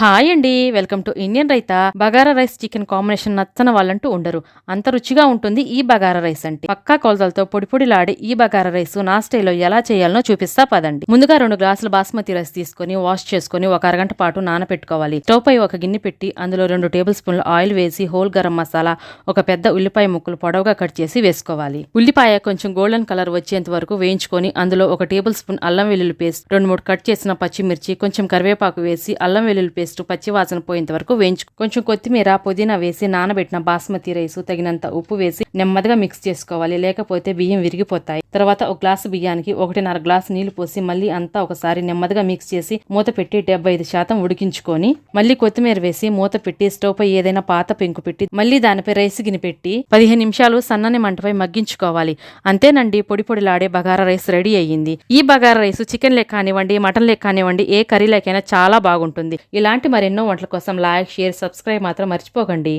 Hi అండి, welcome to Indian raita. Bagara rice chicken combination నచ్చని వాళ్ళంటూ ఉండరు. అంత రుచిగా ఉంటుంది ఈ బగారా రైస్ అంటే. పక్కా కొలతలతో పొడి పొడిలాడే ఈ బగారా రైస్ నా స్టైల్లో ఎలా చేయాలనో చూపిస్తా పదండి. ముందుగా 2 గ్లాసుల బాస్మతి రైస్ తీసుకొని వాష్ చేసుకొని ఒక అరగంట పాటు నానపెట్టుకోవాలి. స్టవ్ పై ఒక గిన్నె పెట్టి అందులో 2 టేబుల్ స్పూన్ల ఆయిల్ వేసి హోల్ గరం మసాలా, ఒక పెద్ద ఉల్లిపాయ ముక్కలు పొడవుగా కట్ చేసి వేసుకోవాలి. ఉల్లిపాయ కొంచెం గోల్డెన్ కలర్ వచ్చేంత వరకు వేయించుకొని అందులో 1 టేబుల్ స్పూన్ అల్లం వెల్లుల్లి పేస్ట్, 2-3 కట్ చేసిన పచ్చిమిర్చి, కొంచెం కరివేపాకు వేసి అల్లం వెల్లుల్లి పేస్ట్ పచ్చివాసన పోయేంత వరకు కొంచెం కొత్తిమీర, పుదీనా వేసి నానబెట్టిన బాస్మతి రైస్, తగినంత ఉప్పు వేసి నెమ్మదిగా మిక్స్ చేసుకోవాలి, లేకపోతే బియ్యం విరిగిపోతాయి. తర్వాత 1 గ్లాసు బియ్యానికి 1.5 గ్లాసు నీళ్లు పోసి మళ్ళీ అంతా ఒకసారి నెమ్మదిగా మిక్స్ చేసి మూత పెట్టి 75% ఉడికించుకొని మళ్ళీ కొత్తిమీర వేసి మూత పెట్టి స్టవ్ పై ఏదైనా పాత పెంకు పెట్టి మళ్ళీ దానిపై రైస్ గిన్నె పెట్టి 15 నిమిషాలు సన్నని మంటపై మగ్గించుకోవాలి. అంతేనండి, పొడి పొడిలాడే బగారా రైస్ రెడీ అయ్యింది. ఈ బగారా రైస్ చికెన్ లెక్క కానివ్వండి, మటన్ లెక్క కానివ్వండి, ఏ కర్రీ లెక్కైనా చాలా బాగుంటుంది. ఇలాంటి మరెన్నో వంటల కోసం లైక్, షేర్, సబ్స్క్రైబ్ మాత్రం మర్చిపోకండి.